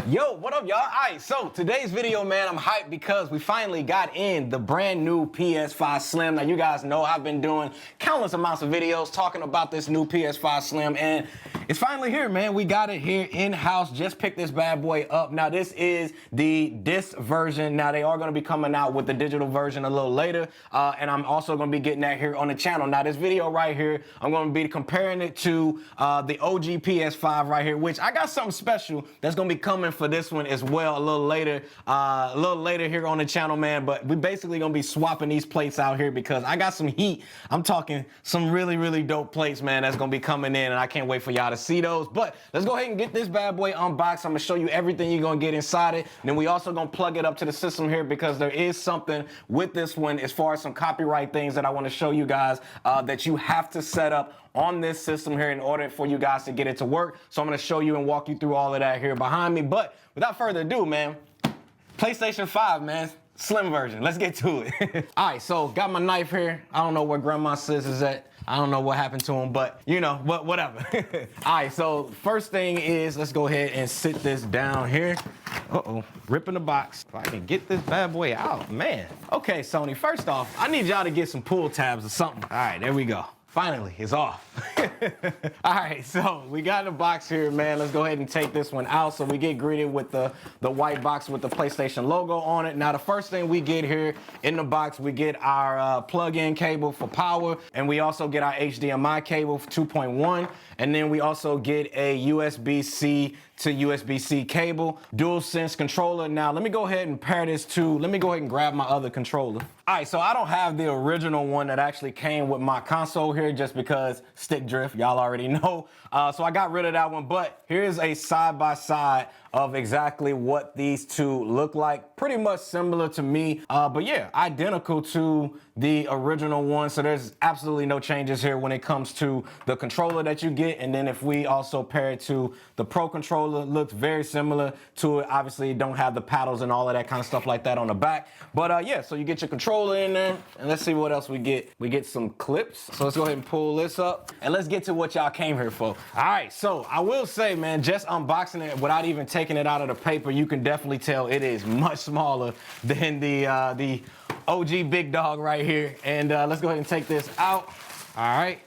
Yo, what up, y'all? Alright, so today's video, man, I'm hyped because we finally got in the brand new PS5 Slim. Now, you guys know I've been doing countless amounts of videos talking about this new PS5 Slim, and it's finally here, man. We got it here in-house. Just picked this bad boy up. Now, this is the disc version. Now, they are going to be coming out with the digital version a little later, and I'm also going to be getting that here on the channel. Now, this video right here, I'm going to be comparing it to the OG PS5 right here, which I got something special that's going to be coming for this one as well a little later here on the channel, man. But we basically gonna be swapping these plates out here because I got some heat. I'm talking some really dope plates, man, that's gonna be coming in, and I can't wait for y'all to see those. But let's go ahead and get this bad boy unboxed. I'm gonna show you everything you're gonna get inside it, and then we also gonna plug it up to the system here because there is something with this one as far as some copyright things that I want to show you guys that you have to set up on this system here in order for you guys to get it to work. So I'm gonna show you and walk you through all of that here behind me. But without further ado, man, PlayStation 5, man, Slim version. Let's get to it. All right, so got my knife here. I don't know where Grandma's scissors at. I don't know what happened to him, but you know, whatever. All right, so first thing is, let's go ahead and sit this down here. Uh-oh, ripping the box. If I can get this bad boy out, man. Okay, Sony, first off, I need y'all to get some pull tabs or something. All right, there we go. Finally, it's off. All right, so we got the box here, man. Let's go ahead and take this one out. So we get greeted with the white box with the PlayStation logo on it. Now, the first thing we get here in the box, we get our plug-in cable for power, and we also get our HDMI cable for 2.1, and then we also get a USB-C to USB-C cable, DualSense controller. Now, let me go ahead and pair this to, let me go ahead and grab my other controller. All right, so I don't have the original one that actually came with my console here just because stick drift, y'all already know. So I got rid of that one, but here's a side-by-side of exactly what these two look like. Pretty much similar to me, but yeah, identical to the original one. So there's absolutely no changes here when it comes to the controller that you get. And then if we also pair it to the Pro controller, looks very similar to it. Obviously, you don't have the paddles and all of that kind of stuff like that on the back. But yeah, so you get your controller in there, and let's see what else we get. We get some clips. So let's go ahead and pull this up, and let's get to what y'all came here for. All right, so I will say, man, just unboxing it without even taking it out of the paper, you can definitely tell it is much smaller than the OG big dog right here. And let's go ahead and take this out. All right.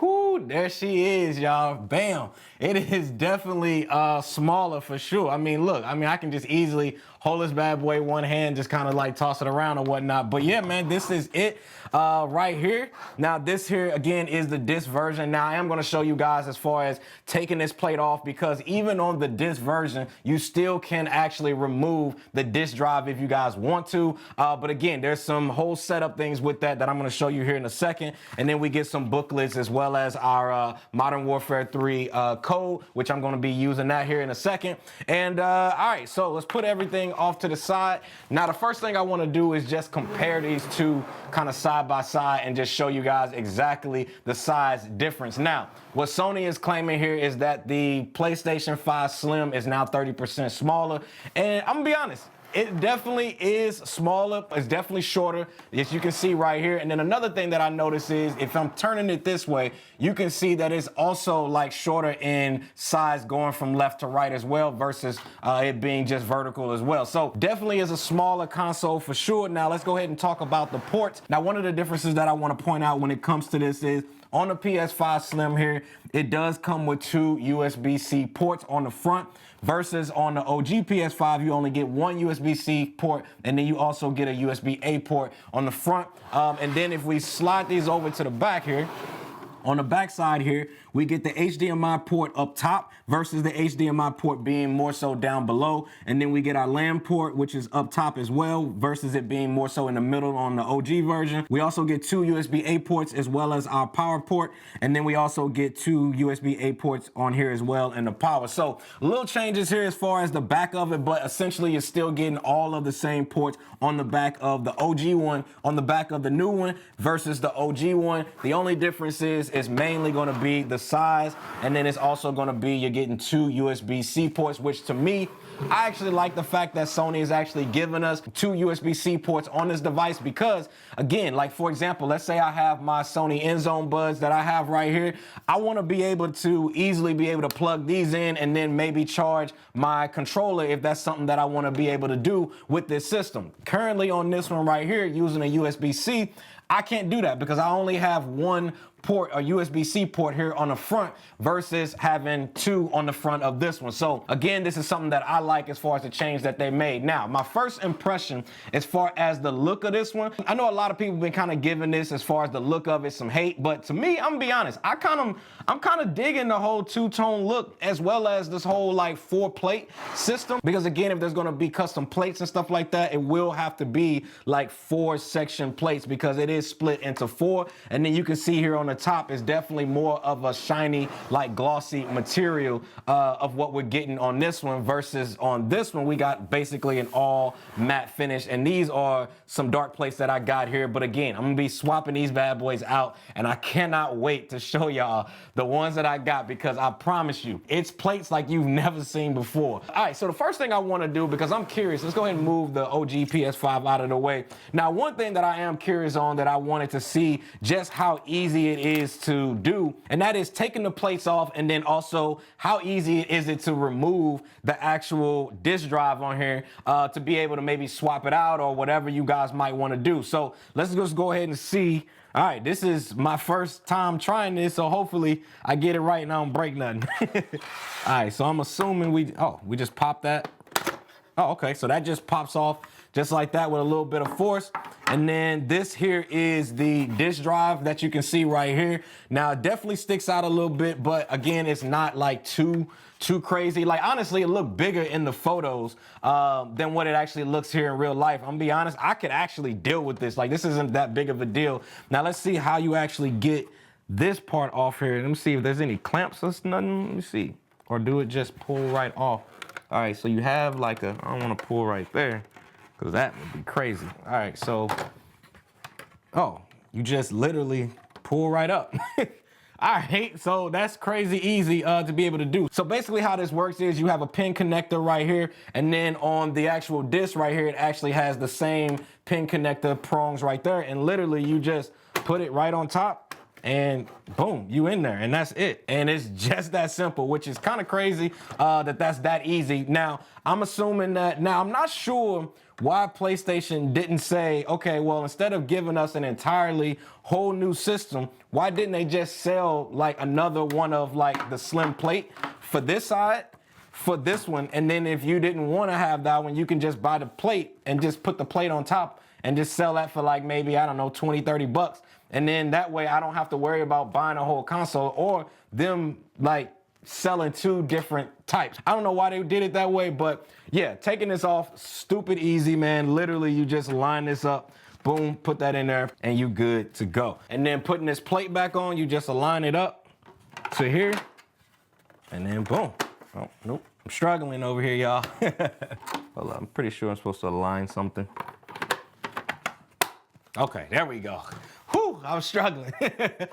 Whoo, there she is, y'all. Bam. It is definitely smaller for sure. I mean, look, I can just easily hold this bad boy one hand, just kind of like toss it around or whatnot. But yeah, man, this is it right here. Now, this here, again, is the disc version. Now, I am going to show you guys as far as taking this plate off, because even on the disc version, you still can actually remove the disc drive if you guys want to. But again, there's some whole setup things with that I'm going to show you here in a second. And then we get some booklets as well as our Modern Warfare 3 code, which I'm going to be using that here in a second. And all right, so let's put everything off to the side. Now, the first thing I want to do is just compare these two kind of side by side and just show you guys exactly the size difference. Now, what Sony is claiming here is that the PlayStation 5 Slim is now 30% smaller. And I'm gonna be honest, it definitely is smaller. It's definitely shorter, as you can see right here. And then another thing that I notice is if I'm turning it this way, you can see that it's also like shorter in size going from left to right as well versus it being just vertical as well. So definitely is a smaller console for sure. Now let's go ahead and talk about the ports. Now, one of the differences that I want to point out when it comes to this is on the PS5 Slim here, it does come with two USB-C ports on the front, versus on the OG PS5, you only get one USB-C port, and then you also get a USB-A port on the front. And then if we slide these over to the back here, on the back side here, we get the HDMI port up top versus the HDMI port being more so down below. And then we get our LAN port, which is up top as well, versus it being more so in the middle on the OG version. We also get two USB-A ports as well as our power port. And then we also get two USB-A ports on here as well in the power. So little changes here as far as the back of it, but essentially you're still getting all of the same ports on the back of the OG one, on the back of the new one versus the OG one. The only difference is it's mainly going to be the size, and then it's also going to be, you're getting 2 USB-C ports, which to me, I actually like the fact that Sony is actually giving us 2 USB-C ports on this device because, again, like for example, let's say I have my Sony InZone buds that I have right here. I want to be able to easily be able to plug these in and then maybe charge my controller if that's something that I want to be able to do with this system. Currently on this one right here, using a USB-C, I can't do that because I only have one port, a USB-C port here on the front versus having 2 on the front of this one. So again, this is something that I like as far as the change that they made. Now, my first impression as far as the look of this one, I know a lot of people have been kind of giving this as far as the look of it some hate, but to me, I'm gonna be honest, I'm kind of digging the whole 2-tone look as well as this whole like 4-plate system, because again, if there's gonna be custom plates and stuff like that, it will have to be like 4-section plates because it is split into 4, and then you can see here on the top is definitely more of a shiny, like glossy material of what we're getting on this one versus on this one we got basically an all matte finish, and these are some dark plates that I got here. But again, I'm gonna be swapping these bad boys out, and I cannot wait to show y'all the ones that I got because I promise you it's plates like you've never seen before. All right, so the first thing I want to do, because I'm curious, let's go ahead and move the OG PS5 out of the way. Now, one thing that I am curious on that I wanted to see just how easy it is to do, and that is taking the plates off, and then also how easy is it to remove the actual disk drive on here to be able to maybe swap it out or whatever you guys might want to do. So let's just go ahead and see. All right, this is my first time trying this, so hopefully I get it right and I don't break nothing. All right, so I'm assuming we just popped that. Oh, okay, so that just pops off just like that with a little bit of force. And then this here is the disk drive that you can see right here. Now, it definitely sticks out a little bit, but again, it's not like too crazy. Like, honestly, it looked bigger in the photos than what it actually looks here in real life. I'm gonna be honest, I could actually deal with this. Like, this isn't that big of a deal. Now, let's see how you actually get this part off here. Let me see if there's any clamps or nothing. Let me see. Or do it just pull right off? All right, so you have like I don't want to pull right there because that would be crazy. All right, so, you just literally pull right up. All right, so that's crazy easy to be able to do. So basically how this works is you have a pin connector right here, and then on the actual disc right here, it actually has the same pin connector prongs right there, and literally you just put it right on top, and boom, you in there, and that's it. And it's just that simple, which is kind of crazy that's that easy. Now, I'm assuming that, now I'm not sure why PlayStation didn't say, okay, well, instead of giving us an entirely whole new system, why didn't they just sell like another one of like the slim plate for this side, for this one, and then if you didn't want to have that one, you can just buy the plate and just put the plate on top and just sell that for like maybe, I don't know, 20, 30 bucks. And then that way I don't have to worry about buying a whole console or them like selling 2 different types. I don't know why they did it that way, but yeah, taking this off, stupid easy, man. Literally, you just line this up, boom, put that in there, and you good to go. And then putting this plate back on, you just align it up to here, and then boom. Oh, nope, I'm struggling over here, y'all. Hold on, I'm pretty sure I'm supposed to align something. Okay, there we go. Whew, I was struggling.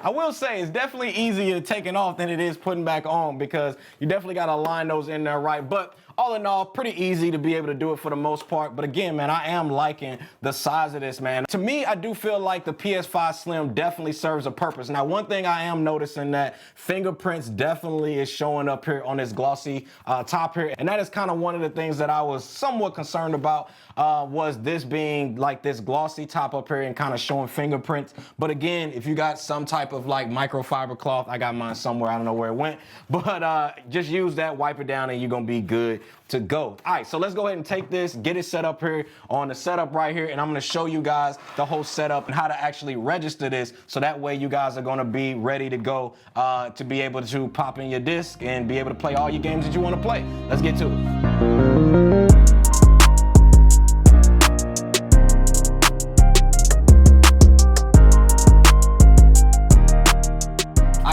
I will say it's definitely easier taking off than it is putting back on because you definitely got to line those in there right. But all in all, pretty easy to be able to do it for the most part. But again, man, I am liking the size of this, man. To me, I do feel like the PS5 Slim definitely serves a purpose. Now, one thing I am noticing that fingerprints definitely is showing up here on this glossy top here. And that is kind of one of the things that I was somewhat concerned about was this being like this glossy top up here and kind of showing fingerprints. But again, if you got some type of like microfiber cloth, I got mine somewhere, I don't know where it went, but just use that, wipe it down, and you're gonna be good to go. All right, so let's go ahead and take this, get it set up here on the setup right here, and I'm gonna show you guys the whole setup and how to actually register this, so that way you guys are gonna be ready to go to be able to pop in your disc and be able to play all your games that you wanna play. Let's get to it.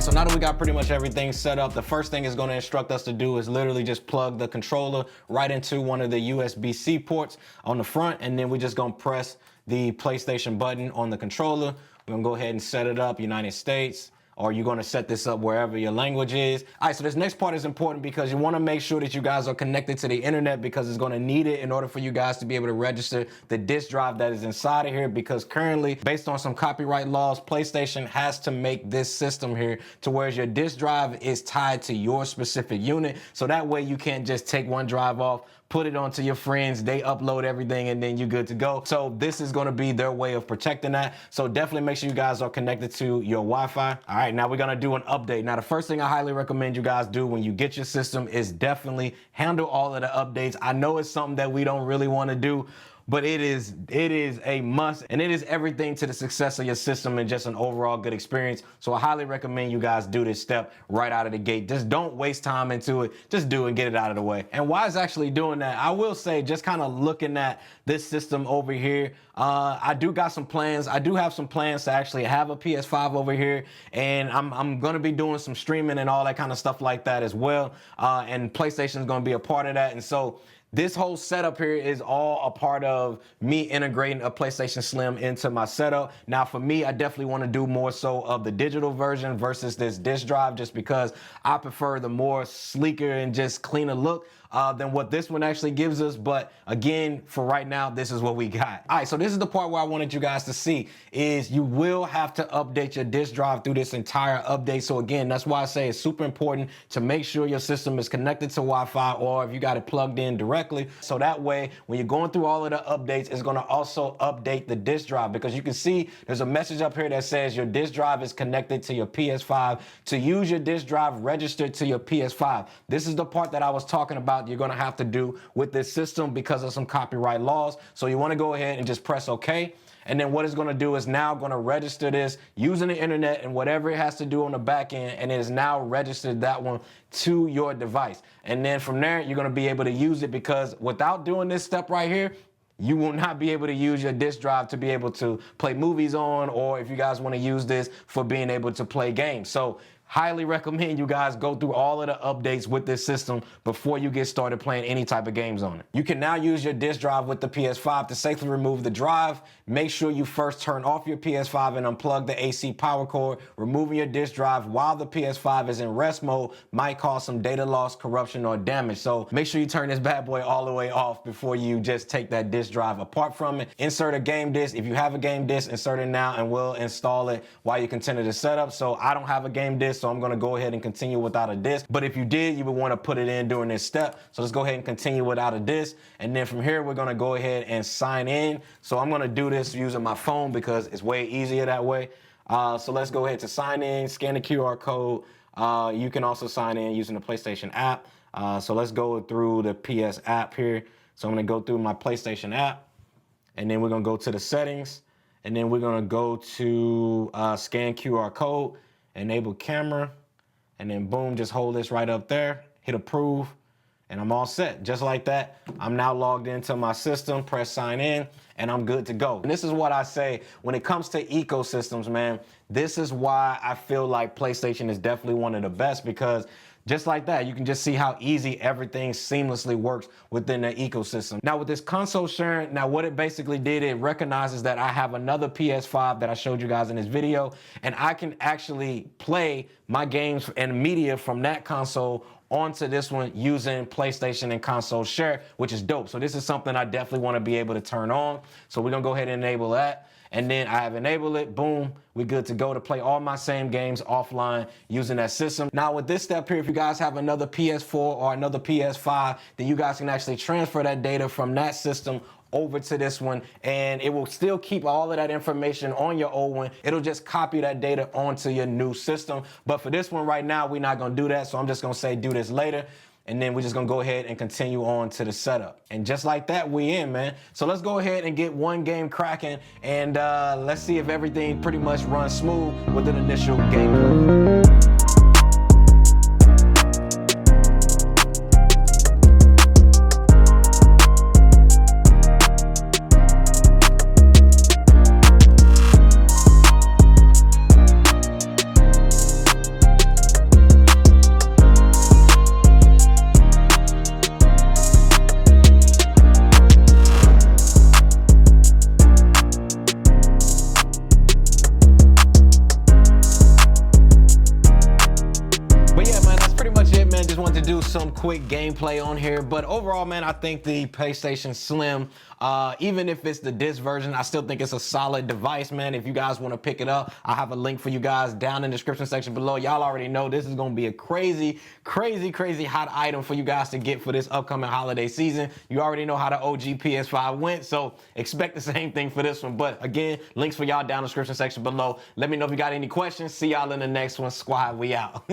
So now that we got pretty much everything set up, the first thing it's going to instruct us to do is literally just plug the controller right into one of the USB-C ports on the front, and then we're just going to press the PlayStation button on the controller. We're going to go ahead and set it up, United States, or you're gonna set this up wherever your language is. All right, so this next part is important because you wanna make sure that you guys are connected to the internet, because it's gonna need it in order for you guys to be able to register the disk drive that is inside of here, because currently, based on some copyright laws, PlayStation has to make this system here to where your disk drive is tied to your specific unit. So that way you can't just take one drive off, put it onto your friends, they upload everything, and then you're good to go. So this is gonna be their way of protecting that. So definitely make sure you guys are connected to your Wi-Fi. All right, now we're gonna do an update. Now the first thing I highly recommend you guys do when you get your system is definitely handle all of the updates. I know it's something that we don't really wanna do, but it is a must, and it is everything to the success of your system and just an overall good experience. So I highly recommend you guys do this step right out of the gate. Just don't waste time into it. Just do it and get it out of the way. And why is actually doing that? I will say, just kind of looking at this system over here, I do got some plans. I do have some plans to actually have a PS5 over here, and I'm gonna be doing some streaming and all that kind of stuff like that as well. And PlayStation is gonna be a part of that. And so this whole setup here is all a part of me integrating a PlayStation Slim into my setup. Now for me, I definitely want to do more so of the digital version versus this disk drive, just because I prefer the more sleeker and just cleaner look than what this one actually gives us. But again, for right now, this is what we got. All right, so this is the part where I wanted you guys to see is you will have to update your disk drive through this entire update. So again, that's why I say it's super important to make sure your system is connected to Wi-Fi, or if you got it plugged in directly. So that way, when you're going through all of the updates, it's gonna also update the disk drive, because you can see there's a message up here that says your disk drive is connected to your PS5. To use your disk drive, registered to your PS5. This is the part that I was talking about you're gonna have to do with this system because of some copyright laws. So you wanna go ahead and just press OK. And then what it's gonna do is now gonna register this using the internet and whatever it has to do on the back end, and it is now registered that one to your device. And then from there, you're gonna be able to use it, because without doing this step right here, you will not be able to use your disk drive to be able to play movies on, or if you guys wanna use this for being able to play games. So highly recommend you guys go through all of the updates with this system before you get started playing any type of games on it. You can now use your disk drive with the PS5 to safely remove the drive. Make sure you first turn off your PS5 and unplug the AC power cord. Removing your disk drive while the PS5 is in rest mode might cause some data loss, corruption, or damage. So make sure you turn this bad boy all the way off before you just take that disk drive apart from it. Insert a game disc. If you have a game disc, insert it now and we'll install it while you continue the setup. So I don't have a game disc, so I'm gonna go ahead and continue without a disc. But if you did, you would wanna put it in during this step. So let's go ahead and continue without a disc. And then from here, we're gonna go ahead and sign in. So I'm gonna do this using my phone because it's way easier that way. So let's go ahead to sign in, scan the QR code. You can also sign in using the PlayStation app. So let's go through the PS app here. So I'm gonna go through my PlayStation app, and then we're gonna go to the settings, and then we're gonna go to scan QR code, enable camera, and then boom, just hold this right up there, hit approve, and I'm all set. Just like that, I'm now logged into my system, press sign in, and I'm good to go. And this is what I say, when it comes to ecosystems, man, this is why I feel like PlayStation is definitely one of the best, because just like that, you can just see how easy everything seamlessly works within the ecosystem. Now with this console sharing, now what it basically did, it recognizes that I have another PS5 that I showed you guys in this video, and I can actually play my games and media from that console onto this one using PlayStation and console share, which is dope. So this is something I definitely want to be able to turn on. So we're gonna go ahead and enable that. And then I have enabled it, boom, we're good to go to play all my same games offline using that system. Now with this step here, if you guys have another PS4 or another PS5, then you guys can actually transfer that data from that system over to this one, and it will still keep all of that information on your old one. It'll just copy that data onto your new system. But for this one right now, we're not gonna do that, so I'm just gonna say do this later. And then we're just gonna go ahead and continue on to the setup. And just like that, we in, man. So let's go ahead and get one game cracking, and let's see if everything pretty much runs smooth with an initial gameplay. quick gameplay on here. But overall, man, I think the PlayStation Slim, even if it's the disc version, I still think it's a solid device, man. If you guys want to pick it up, I have a link for you guys down in the description section below. Y'all already know this is going to be a crazy hot item for you guys to get for this upcoming holiday season. You already know how the OG PS5 went, so expect the same thing for this one. But again, links for y'all down in the description section below. Let me know if you got any questions. See y'all in the next one. Squad, we out.